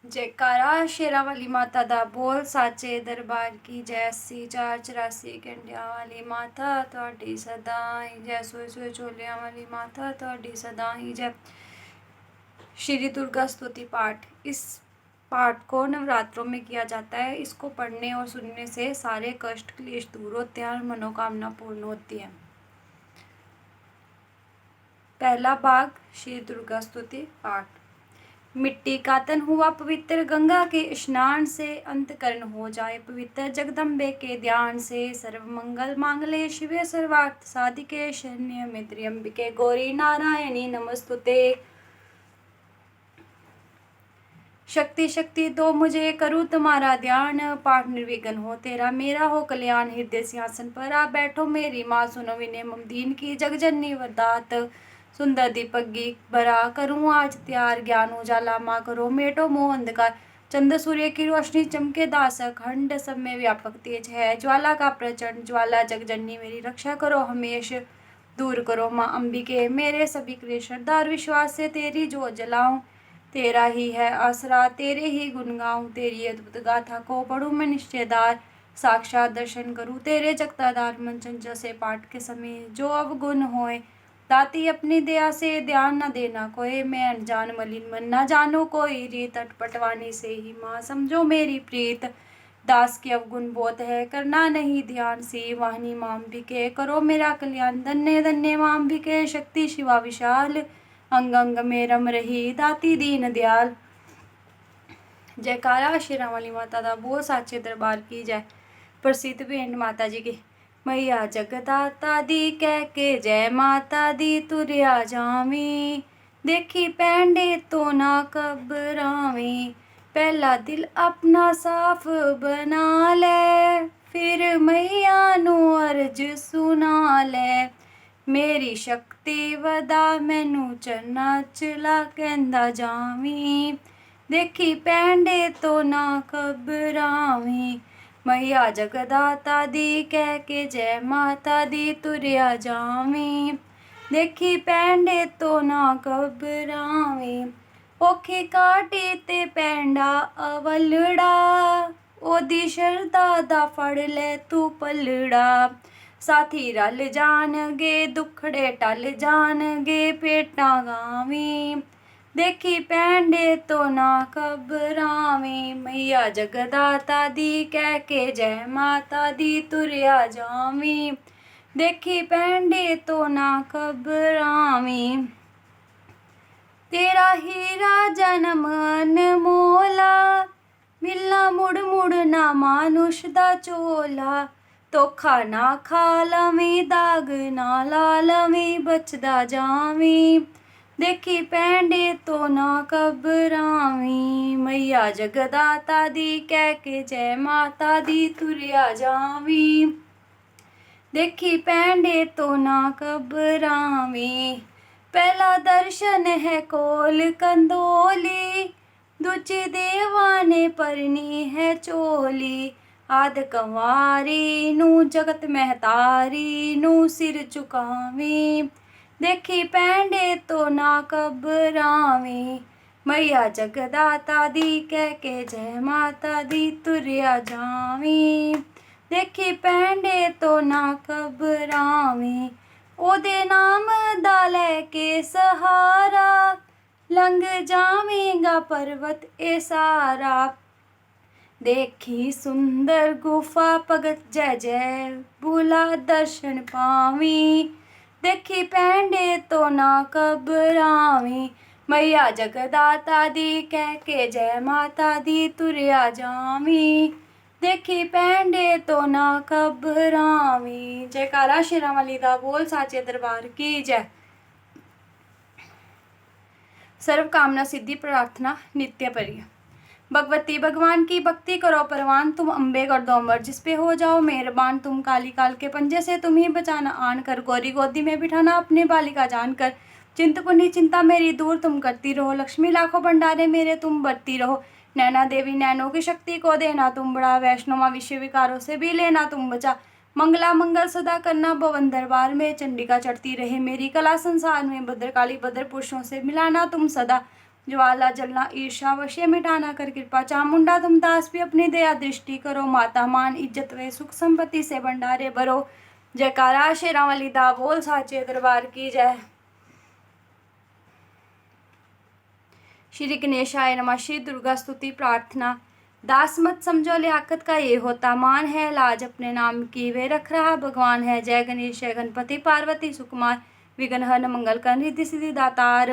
जयकारा शेरा वाली माता दा बोल साचे दरबार की जय। 84 घंटिया वाली माता तुहाडी सदा ही जय। सोए सोए चोलिया वाली माता तुहाडी सदा ही जय। श्री दुर्गा स्तुति पाठ। इस पाठ को नवरात्रों में किया जाता है। इसको पढ़ने और सुनने से सारे कष्ट क्लेश दूर होते हैं और मनोकामना पूर्ण होती है। पहला भाग श्री दुर्गा स्तुति पाठ। मिट्टी का तन हुआ पवित्र, गंगा के स्नान से अंतकरण हो जाए पवित्र। जगदम्बे के ध्यान से सर्व मंगल मांगले शिवे सर्वार्थ साधिके। शरण्य में त्र्यंबिके गौरी नारायणी नमस्तुते। शक्ति शक्ति दो मुझे, करूँ तुम्हारा ध्यान। पाठ निर्विघ्न हो तेरा, मेरा हो कल्याण। हृदय सिंहासन पर आ बैठो मेरी माँ, सुनो विनय मम दीन की। जगजननी वरदात सुंदर दीपक गीत भरा, करूँ आज त्यार। ज्ञान उजाला माँ करो, मेटो मोह अंधकार। चंद्र सूर्य की रोशनी चमके दासक, खंड सब में व्यापक तेज है ज्वाला का प्रचंड। ज्वाला जगजननी मेरी रक्षा करो हमेश, दूर करो माँ अंबिके मेरे सभी क्लेश। श्रद्धा और विश्वास से तेरी जोत जलाऊं, तेरा ही है आसरा तेरे ही गुण गाऊं। तेरी अद्भुत गाथा को पढ़ूं मैं निश्चयदार, साक्षात दर्शन करूं तेरे जगतादार। मन चंचल से पाठ के समय जो अवगुण होए, दाती अपनी दया से ध्यान न देना कोई। मैं अनजान मलिन मन न जानो कोई, रीत अटपटवानी से ही माँ समझो मेरी प्रीत। दास के अवगुण बहुत है करना नहीं ध्यान, सी वाहिनी माँ अंबिके करो मेरा कल्याण। धन्य धन्य माँ अंबिके शक्ति शिवा विशाल, अंग अंग में रम रही दाती दीन दयाल। जयकारा शेरा वाली माता दा बोल साचे दरबार की जय। प्रसिद्ध भेंट माता जी की। मैया जगदाता दी कह के जय माता दी तुरिया जावी, देखी पैंडे तो ना घबरावी। पहला दिल अपना साफ बना ले, फिर मैया नू अर्ज सुना ले। मेरी शक्ति वदा मैनू चरना चला कहंदा जावी, देखी पैंडे तो ना घबरावी। मैया जगदाता दी कह के जय माता दी तुरिया जावी, देखी पैंडे तो ना घबरावी। औखी काटी ते पैंडा अवलड़ा, ओदी शरदा दा फड़ ले तू पलड़ा। साथी रल जाणगे दुखड़े टल जाणगे, पेटां गावी, देखी पैंडे तो ना घबरावी। मैया जगदाता दी कह के जय माता दी तुरिया जावी, देखी पैंडे तो ना घबरावी। तेरा हीरा जन्म अनमोला, मिलना मुड़ मुड़ ना मानुष दा चोला। धोखा ना खा लवीं दाग ना ला लवीं, बचदा जावी, देखी पैंडे तो ना घबरावी। मैया जगदाता दी कह के जय माता दी तुरिया जावी, देखी पैंडे तो ना घबरावी। पहला दर्शन है कोल कंदोली, दूजी देवा ने परनी है चोली। आद कंवारी नू जगत महतारी नू सिर झुकावी, देखी पैंडे तो ना घबरावी। मैया जगदाता दी कह के जय माता दी तुरिया जावी, देखी पैंडे तो ना घबरावी। ओदे नाम दा लैके सहारा, लंघ जावेंगा पर्वत ए सारा। देखी सुंदर गुफा भगत जय जय, बुला दर्शन पावी, देखी पैंडे तो ना घबरावी। मैया जगदाता दी कह के जय माता दी तुरिया जावी, देखी पैंडे तो ना घबरावी। जयकारा शेरा वाली दा बोल साचे दरबार की जय। सर्व कामना सिद्धि प्रार्थना नित्य परिय। भगवती भगवान की भक्ति करो परवान, तुम अम्बे कर दो अमर जिस पे हो जाओ मेहरबान। तुम काली काल के पंजे से तुम ही बचाना आन कर, गौरी गोदी में बिठाना अपने बालिका जानकर। चिंतपुर्णी चिंता मेरी दूर तुम करती रहो, लक्ष्मी लाखों भंडारे मेरे तुम बरती रहो। नैना देवी नैनों की शक्ति को देना तुम बड़ा, वैष्णवा विषय विकारों से भी लेना तुम बचा। मंगला मंगल सदा करना भवन दरबार में, चंडिका चढ़ती रहे मेरी कला संसार में। भद्रकाली भद्र पुरुषों से मिलाना तुम सदा, ज्वाला जलना ईर्षा वश्य मिटाना कर कृपा। चामुंडा तुम दास भी अपनी दया दृष्टि करो। माता मान इज्जत वे सुख संपत्ति से भंडारे भरो। जयकारा शेरां वाली दा बोल साचे दरबार की जय। श्री गणेशाय नमः। श्री दुर्गा स्तुति प्रार्थना। दास मत समझो लियाकत का ये होता मान है। लाज अपने नाम की वे रख रहा भगवान है। जय गणेश जय गणपति पार्वती सुकुमार। विघ्न हर मंगल कर रिद्धि सिद्धि दातार।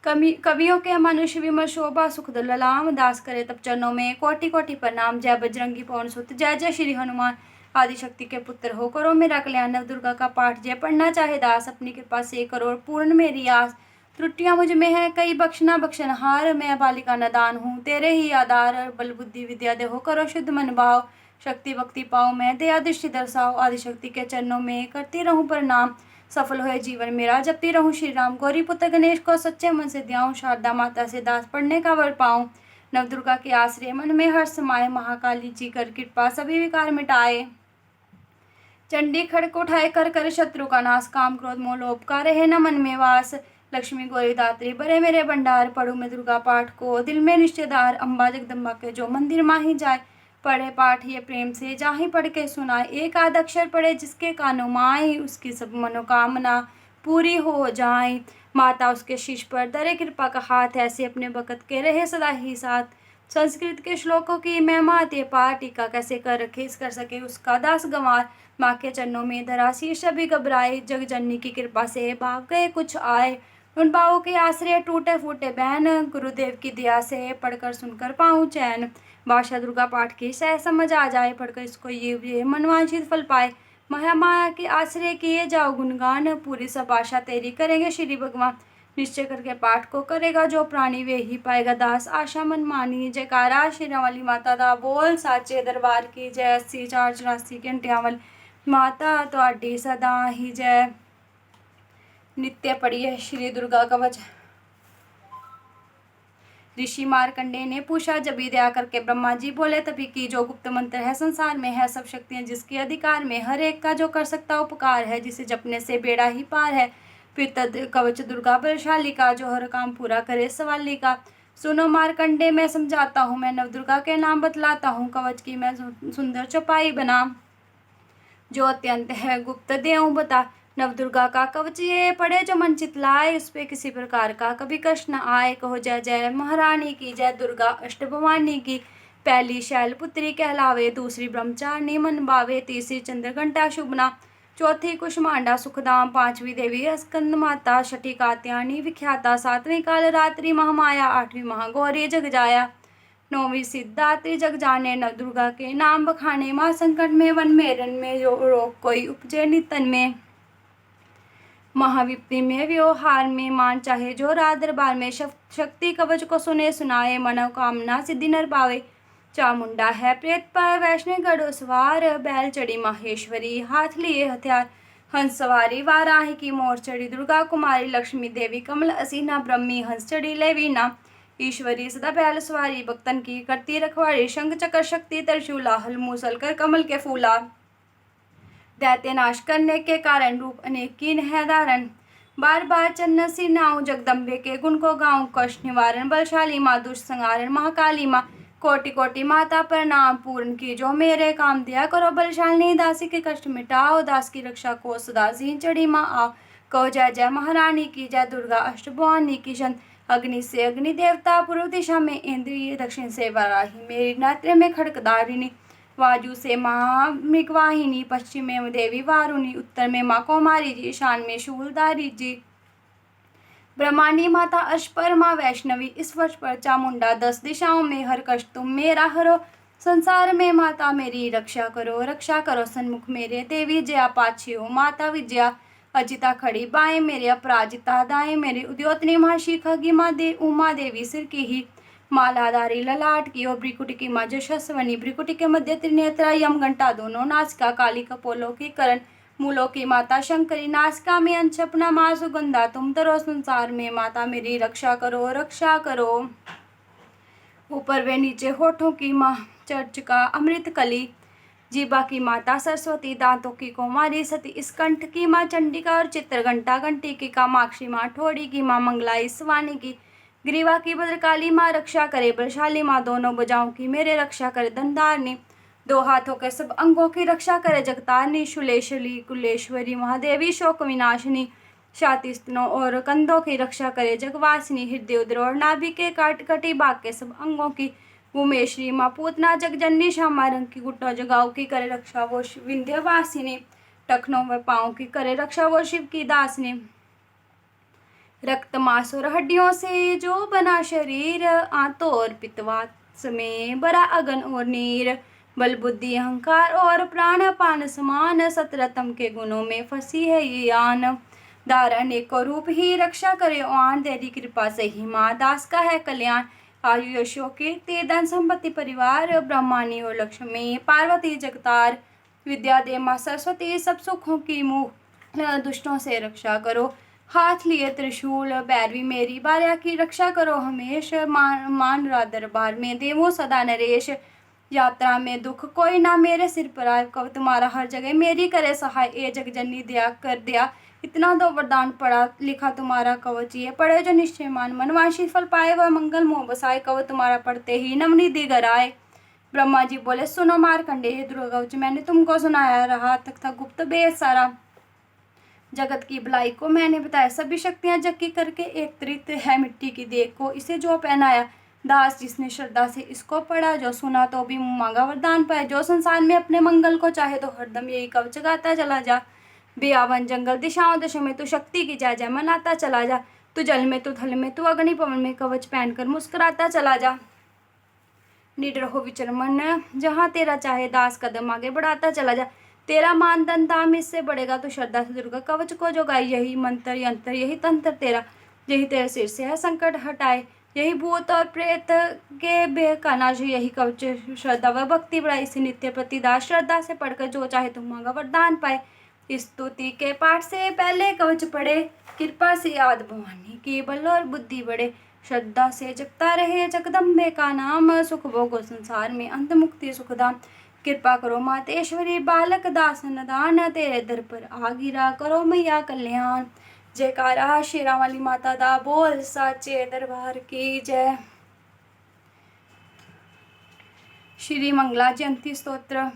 कवियों के मनुष्य विमल शोभा सुख दुर्ललाम। दास करे तब चरणों में कोटि कोटि प्रणाम। जय बजरंगी पवन सुत जय जय श्री हनुमान। आदिशक्ति के पुत्र हो करो मेरा कल्याण। नव दुर्गा का पाठ जय पढ़ना चाहे दास। अपनी कृपा से करो पूर्ण मेरी आस। त्रुटियां मुझ में है कई बख्शना बख्शनहार। मैं बालिका नदान हूँ तेरे ही आधार। बल बुद्धि विद्या दे हो करो शुद्ध मन भाव। शक्ति भक्ति पाओ मैं दया दृष्टि दर्शाओ। आदिशक्ति के चरणों में करती रहूं प्रणाम। सफल होए जीवन मेरा जपती रहूं श्री राम। गौरी पुत्र गणेश को सच्चे मन से ध्याऊं। शारदा माता से दास पढ़ने का वर पाऊं। नव दुर्गा के आश्रय मन में हर्ष समाये। महाकाली जी कर कृपा सभी विकार मिटाए। चंडी खड़क उठाए कर कर शत्रु का नाश। काम क्रोध मोह लोभ का रहे न मन में वास। लक्ष्मी गौरी दात्री बड़े मेरे भंडार। पढ़ू मैं दुर्गा पाठ को दिल में निश्चयदार। अम्बा जगदम्बा के जो मंदिर माही जाए। पढ़े पाठ ये प्रेम से जाहि पढ़ के सुनाए। एक आध अक्षर पढ़े जिसके कानों माई। उसकी सब मनोकामना पूरी हो जाए। माता उसके शीश पर धरे कृपा का हाथ। ऐसे अपने भक्त के रहे सदा ही साथ। संस्कृत के श्लोकों की महिमा ते पार। टीका कैसे कर सके उसका दास गंवार। माँ के चरणों में धरा शीश अभी घबराए। जग जननी की कृपा से भाव गए कुछ आए। उन भावों के आश्रय टूटे फूटे बहन। गुरुदेव की दया से पढ़कर सुनकर पाऊं चैन। भाषा दुर्गा पाठ की सह समझ आ जाए। पढ़कर इसको ये मनवांछित फल पाए। महामाया के आश्रय किए जाओ गुणगान। पूरी सब आशा तेरी करेंगे श्री भगवान। निश्चय करके पाठ को करेगा जो प्राणी वे ही पाएगा दास आशा मन मानी। जयकारा शेरां वाली माता दा बोल साचे दरबार की जय। 80 घंटियां वाली माता तुहाडी सदा ही जय। नित्य पढ़िए श्री दुर्गा कवच। ऋषि मार्कंडेय ने पूछा जब ही दया करके ब्रह्मा जी बोले तभी की जो गुप्त मंत्र है संसार में है। सब शक्तियां जिसके अधिकार में। हर एक का जो कर सकता उपकार है। जिसे जपने से बेड़ा ही पार है। फिर तद कवच दुर्गा बलशाली का जो हर काम पूरा करे सवाली का। सुनो मार्कंडेय मैं समझाता हूँ। मैं नवदुर्गा के नाम बतलाता हूँ। कवच की मैं सुंदर चौपाई बना। जो अत्यंत है गुप्त देऊं बता। नवदुर्गा का कवच ये पढ़े जो मन चितलाए। उस पे किसी प्रकार का कभी कष्ट न आए। कहो जय जय महारानी की जय। दुर्गा अष्ट भवानी की। पहली शैलपुत्री कहलावे। दूसरी ब्रह्मचारिणी मन भावे। तीसरी चंद्रघंटा शुभना। चौथी कुष्मांडा सुखधाम। पांचवी देवी स्कंद माता। छठी कात्यायनी विख्याता। सातवीं कालरात्रि महामाया। आठवीं महागौरी जग जाया। नौवीं सिद्धात्री जग जाने। नव दुर्गा के नाम बखाने। माँ संकट में वन में रन में रोग कोई उपजे नितन में। महाविपत्ति में व्यवहार में मान चाहे जो रात दरबार में। शक्ति कवच को सुने सुनाए। मनोकामना सिद्धि नर पावे। चामुंडा है प्रेत पर वैष्णव गढ़ो सवार। बैल चढ़ी माहेश्वरी हाथ लिए हथियार। हंस सवारी वाराही की मोर चढ़ी। दुर्गा कुमारी लक्ष्मी देवी कमल असीना। ब्रह्मी हंस चढ़ी लेवीना। ईश्वरी सदा बैल सवारी भक्तन की करती रखवाड़ी। शंख चक्र शक्ति त्रिशूला। हल मूसल कर कमल के फूला। दैत्य नाश करने के कारण रूप अनेक कीन है धारण। बार बार चन्न सिरनाऊं जगदम्बे के गुण को गाऊं। कष्ट निवारण बलशाली माँ दुष्ट संहारण महाकाली माँ। कोटि कोटि माता प्रणाम पूर्ण की जो मेरे काम दिया करो। बलशालिनी दासी के कष्ट मिटाओ। दास की रक्षा को सदा सिंह चढ़ी माँ आओ। कहो जय जय महारानी की जय। दुर्गा अष्ट भवानी की शंत। अग्नि से अग्नि देवता। पूर्व दिशा में इंद्रिय। दक्षिण से वाराही मेरी। नेत्र में खड़कदारिणी। वायु से माँ मृगवाहिनी। पश्चिम में देवी वारुणी। उत्तर में माँ कौमारी जी। ईशान में शूलधारी जी। ब्रह्मांडी माता अश्पर माँ वैष्णवी। इस वर्ष पर चामुंडा 10 दिशाओं में। हर कष्ट तुम मेरा हरो। संसार में माता मेरी रक्षा करो। रक्षा करो सन्मुख मेरे। देवी जया पाछी हो माता विजया। अजिता खड़ी बाएं मेरे। अपराजिता दाएं मेरे। उद्योतनी माँ शिखा माँ उमा देवी सिर की ही। मालाधारी ललाट की। और भ्रिकुटी की माँ यशस्वनी। भ्रिकुटी के मध्य त्रिनेत्रा यम घंटा दोनों। नासिका काली कपोलों की करण। मूलों की माता शंकरी। नासिका में अंशपना माँ सुगंधा। तुम तरो संसार में माता मेरी रक्षा करो रक्षा करो। ऊपर व नीचे होठों की माँ चर्च का अमृत कली। जीभा की माता सरस्वती, दांतों की कौमारी सती, इस कंठ की माँ चंडिका और चित्रघंटा घंटी की कामाक्षी माँ, ठोड़ी की माँ मंगला इस वाणी की, ग्रीवा की भद्रकाली माँ रक्षा करे बलशाली माँ, दोनों भुजाओं की मेरे रक्षा करे धनधारणी, दो हाथों के सब अंगों की रक्षा करे जगतारनी, शूलेश्वरी कुलेश्वरी महादेवी शोक विनाशिनी, छाती स्तनों और कंधों की रक्षा करे जगवासिनी, हृदय उदर और नाभि के काट कटी बाग के सब अंगों की उमेश्वरी माँ, पूतना जगजननी, श्यामा रंग की गुट्टों जगाओ की करे रक्षा वो विंध्यवासिनी, टखनों व पाँव की करे रक्षा वो शिव की दासनी, रक्त मांस और हड्डियों से जो बना शरीर, आंतों और पित्तवात में बड़ा अगन और नीर, बल बुद्धि अहंकार और प्राण पान समान, सतरतम के गुणों में फंसी है ये आन, धारण को रूप ही रक्षा करे आन, तेरी कृपा से ही माँ दास का है कल्याण, आयु यशो कीर्ति धन संपत्ति परिवार, ब्रह्मानी और लक्ष्मी पार्वती जगतार, विद्या दे माँ सरस्वती सब सुखों की मुँह, दुष्टों से रक्षा करो हाथ लिए त्रिशूल, बैरवी मेरी बाल्या की रक्षा करो हमेश, मान रहा दरबार में देवो सदा नरेश, यात्रा में दुख कोई ना मेरे सिर पर आए, कब तुम्हारा हर जगह मेरी करे सहाय, ए जगजननी दया कर दिया इतना तो वरदान पड़ा लिखा तुम्हारा कवच, ये पढ़े जो निश्चय मान मनवांशी फल पाए वह मंगल मोह बसाए, कवच तुम्हारा पढ़ते ही नवनिधि घर आए। ब्रह्मा जी बोले सुनो मार्कंडेय ध्रुव कवच मैंने तुमको सुनाया, रहा तक था गुप्त बेद सारा, जगत की भलाई को मैंने बताया, सभी शक्तियां जग की करके एक त्रित है मिट्टी की देख को इसे जो पहनाया, दास जिसने श्रद्धा से इसको पढ़ा, जो सुना तो भी मांगा वरदान पाए, जो संसार में अपने मंगल को चाहे तो हरदम यही कवच गाता चला जा, बेआवन जंगल दिशाओं दशा में तू शक्ति की जय जय मनाता चला जा, तू जल में तू थल में तू अग्नि पवन में कवच पहनकर मुस्कुराता चला जा, निडर हो विचर मन जहाँ तेरा चाहे दास कदम आगे बढ़ाता चला जा, तेरा मानदंड दाम इससे बढ़ेगा तो श्रद्धा से दुर्गा कवच को जो गाई, यही मंत्र यंत्र यही तंत्र तेरा, यही तेरे सिर से है संकट हटाए, यही भूत और प्रेत के बेकानाश, यही कवच श्रद्धा व भक्ति बढ़ाई, इसे नित्य प्रतिदास श्रद्धा से पढ़कर जो चाहे तुम मांगा वरदान पाए, इस स्तुति के पाठ से पहले कवच पढ़े, कृपा से याद भवानी की बल और बुद्धि बढ़े, श्रद्धा से जगता रहे जगदम्बे का नाम, सुख भोगो संसार में अंत मुक्ति सुखधाम, कृपा करो मातेश्वरी बालक दासन दान, तेरे दर पर आ गिरा करो मैया कल्याण, जयकारा शेरा वाली माता दा बोल साचे दरबार की जय। श्री मंगला जयंती स्तोत्र।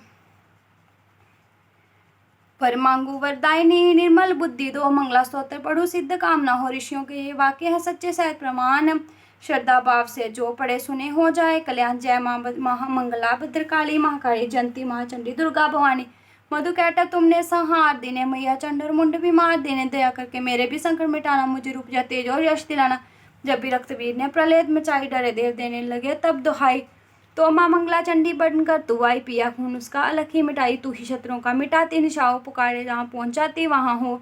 पर मांगू वरदायिनी निर्मल बुद्धि दो, मंगला स्तोत्र पढ़ू सिद्ध कामना हो, ऋषियों के ये वाक्य है सच्चे सहज प्रमाण, श्रद्धा भाव से जो पढ़े सुने हो जाए कल्याण, जय माँ मंगला भद्रकाली महाकाली जयंती महाचंडी दुर्गा भवानी, मधु कैटक तुमने संहार देने, मैया चंड और मुंड भी मार देने, दया करके मेरे भी संकट मिटाना, मुझे रूप जा तेज और यश दिलाना, जब भी रक्तवीर ने प्रलय मचाई डरे देव देने लगे तब दुहाई, तो माँ मंगला चंडी बनकर तू आई, पिया खून उसका अलग ही मिटाई, तू ही शत्रुओं का मिटाती निशाओ, पुकारे जहाँ पहुँचाती वहाँ हो,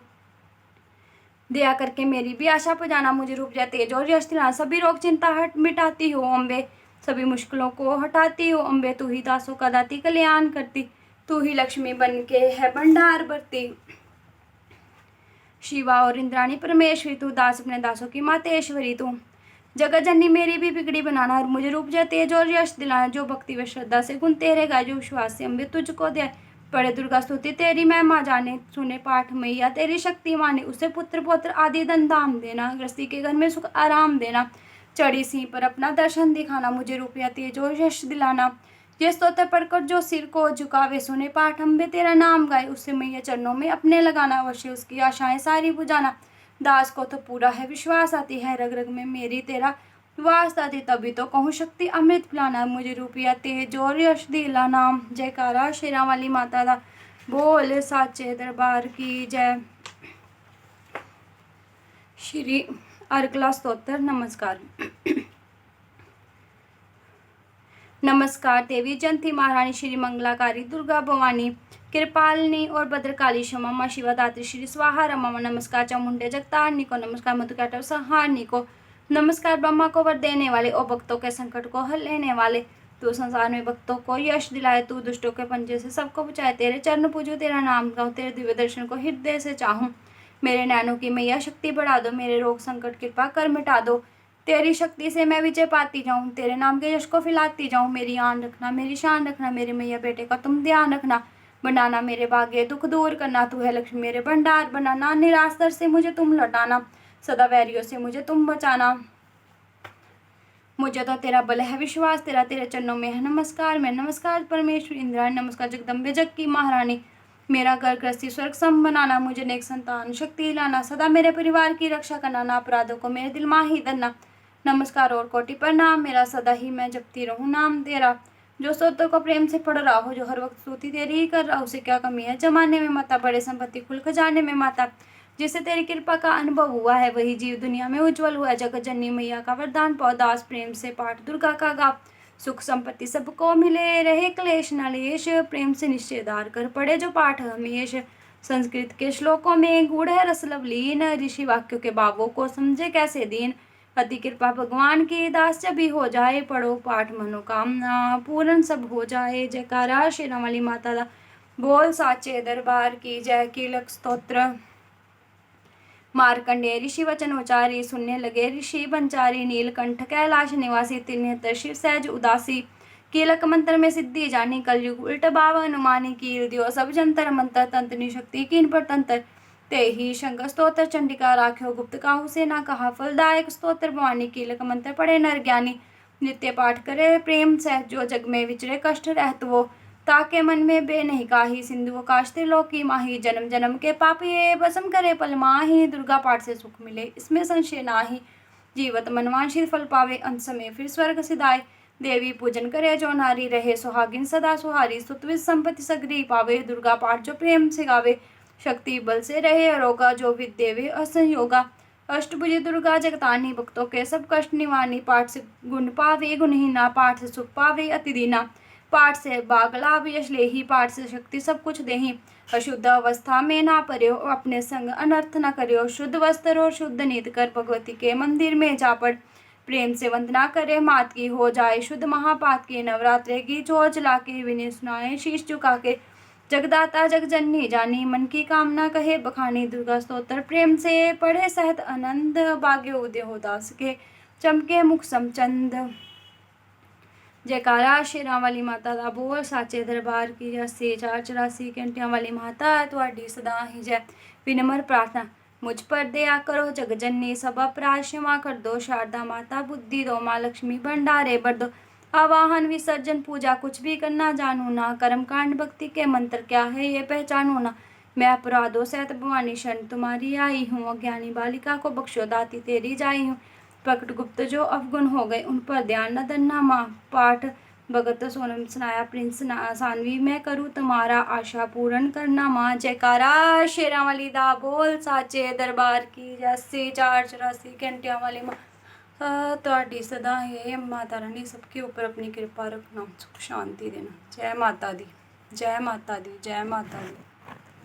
दया करके मेरी भी आशा पुजाना, मुझे रूप जा तेज और यश दिलाना, सभी रोग चिंता हट मिटाती हो अम्बे, सभी मुश्किलों को हटाती हो अम्बे, तू ही दासों का दाती कल्याण करती, तू ही लक्ष्मी बन के है भंडार भरती, शिवा और इंद्राणी परमेश्वरी तू, दास अपने दासों की मातेश्वरी तू, जगत जननी मेरी भी बिगड़ी बनाना, और मुझे रूप जा तेज और यश दिलाना, जो भक्ति व श्रद्धा से गुण तेरे गाय, जो विश्वास से अम्बे तुझको दे, पढ़े दुर्गा स्तुति तेरी महिमा जाने, सुने पाठ मैया तेरी शक्ति माने, उसे पुत्र पौत्र आदि धन धाम देना, गृहस्थी के घर में सुख आराम देना, चढ़ी सिंह पर अपना दर्शन दिखाना, मुझे रुपया तेज और यश दिलाना, ये स्तोत्र पढ़कर जो सिर को झुकावे सुने पाठ अम्बे तेरा नाम गाए, उससे मैया चरणों में अपने लगाना, अवश्य उसकी आशाएं सारी बुझाना, दास को तो पूरा है विश्वास आती है, रग रग में मेरी तेरा वास आती, तभी तो कहूँ शक्ति अमृत पिलाना, मुझे रुपया तेज और यश दिलाना, जयकारा शेरा वाली माता दा बोल साचे दरबार की जय। श्री अर्गला स्तोत्र। नमस्कार। नमस्कार देवी जयंती महारानी, श्री मंगलाकारी दुर्गा भवानी, कृपालिनी और भद्रकाली क्षमा माँ शिवा दात्री, श्री स्वाहा रमा, नमस्कार चामुंडे जगतारनी को, नमस्कार मधुकैटव संहारनी को, नमस्कार ब्रह्मा को वर देने वाले और भक्तों के संकट को हल लेने वाले, तू संसार में भक्तों को यश दिलाए, तू दुष्टों के पंजे से सबको बचाए, तेरे चरण पूजो तेरा नाम गाऊं, तेरे दिव्य दर्शन को हृदय से चाहूँ, मेरे नैनों की मैया शक्ति बढ़ा दो, मेरे रोग संकट कृपा कर मिटा दो, तेरी शक्ति से मैं विजय पाती जाऊँ, तेरे नाम के यश को फैलाती जाऊँ। मेरी आन रखना, मेरी शान रखना, मेरे मैया बेटे का तुम ध्यान रखना। बनाना मेरे भाग्य दुख दूर करना, तू है लक्ष्मी मेरे भंडार बनाना। निराश दर से मुझे तुम लौटाना, सदा वैरियों से मुझे तुम बचाना। मुझे तो तेरा बल है विश्वास, तेरा तेरे चरणों में है नमस्कार। मैं नमस्कार परमेश्वर इंद्राणी, नमस्कार जगदम्बे जग की महारानी। मेरा घर गृहस्थी स्वर्ग सम बनाना, मुझे नेक संतान शक्ति लाना। सदा मेरे परिवार की रक्षा करना, ना अपराधों को मेरे दिल में ही धरना। नमस्कार और कोटि प्रणाम, मेरा सदा ही मैं जपती रहूं नाम तेरा। जो स्तोत्र को प्रेम से पढ़ रहा हो, जो हर वक्त स्तुति तेरी ही कर रहा हो, उसे क्या कमी है जमाने में माता। बड़े संपत्ति खुल खजाने में माता, जिसे तेरी कृपा का अनुभव हुआ है, वही जीव दुनिया में उज्जवल हुआ। जगत जननी मैया का वरदान पाओ, दास प्रेम से पाठ दुर्गा का गा। सुख संपत्ति सबको मिले, रहे क्लेश नलेश, प्रेम से निश्चयदार कर पढ़े जो पाठ हमेश। संस्कृत के श्लोकों में गूढ़ है रस लवलीन, ऋषि वाक्यों के भावों को समझे कैसे दीन। अति कृपा भगवान की, दास जब भी हो जाए, पढ़ो पाठ मनोकामना पूर्ण सब हो जाए। जयकारा शेरां वाली माता दा, बोल साचे दरबार की जय। कीलक स्तोत्र। मार्कंडेय ऋषि वचन उचारी, सुनने लगे ऋषि पंचारी। नीलकंठ कैलाश निवासी, तिन्नेतर शिव सहज उदासी। कीलक मंत्र में सिद्धि जानी, कलयुग उल्ट भाव अनुमानी। कील दियो सब जंतर मंत्र, तंत्र शक्ति कीन पर तंत्र। ते ही शंकर स्तोत्र चंडिका, राख्यो गुप्त काहू से ना कहा। फलदायक स्तोत्र भवानी, कीलक मंत्र पढ़े नर ज्ञानी। नित्य पाठ करे प्रेम सह, जो जग में विचरे कष्ट रहत वो। ताके मन में बे नहीं काही, सिंधु काश त्रिलोकी माही। जन्म जन्म के पाप ये भस्म करे पल माही। दुर्गा पाठ से सुख मिले इसमें संशय नाही। जीवत मनवांछित फल पावे, अंत समय फिर स्वर्ग सिधाए। देवी पूजन करे जो नारी, रहे सुहागिन सदा सुहारी। सुतवित संपत्ति सगरी पावे, दुर्गा पाठ जो प्रेम से गावे। शक्ति बल से रहे अरोगा, जो विद देवे असंयोगा। अष्टभुजी दुर्गा जगतानी, भक्तों के सब कष्ट निवानी। पाठ से गुण पावे गुणहीना, पाठ से सुख पावे अति दीना। पाठ से बाग लाभ यश लेही, पाठ से शक्ति सब कुछ देही। अशुद्ध अवस्था में ना पर्यो, अपने संग अनर्थ न करियो। शुद्ध वस्त्र और शुद्ध नीत कर, भगवती के मंदिर में जा पड़। प्रेम से वंदना करे मात की, हो जाए शुद्ध महापात की। नवरात्रे की जोत जला के, विनय सुनाए शीश झुका के। जगदाता जगजननी जानी, मन की कामना कहे बखानी। दुर्गा स्तोत्र प्रेम से पढ़े सहत आनंद, भाग्य उदय हो दास के, चमके मुख समचंद। जयकारा शेरां वाली माता दा, बोल साचे दरबार की जय। 484 घंटियां वाली माता तुहाडी सदा ही जय। विनम्र प्रार्थना, मुझ पर दया करो जगजननी, सब अपराध क्षमा कर दो। शारदा माता बुद्धि दो, माँ लक्ष्मी भंडारे भर दो। आवाहन विसर्जन पूजा कुछ भी करना जानू ना, कर्म कांड भक्ति के मंत्र क्या है ये पहचानू ना। मैं अपराधों सहित भवानी शरण तुम्हारी आई हूँ, अज्ञानी बालिका को बख्शो दाती तेरी जाई हूँ। प्रकट गुप्त जो अवगुण हो गए, उन पर ध्यान न धरना माँ। पाठ भगत सोनम सनाया प्रिंस सानवी, मैं करूँ तुम्हारा आशा पूर्ण करना माँ। जयकारा शेरां वाली दा, बोल साचे दरबार की जय। 484 घंटियां वाली माँ ਤੁਹਾਡੀ सदा है माता रानी, सबके ऊपर अपनी कृपा रखना, सुख शांति देना। जय माता दी, जय माता दी, जय माता दी।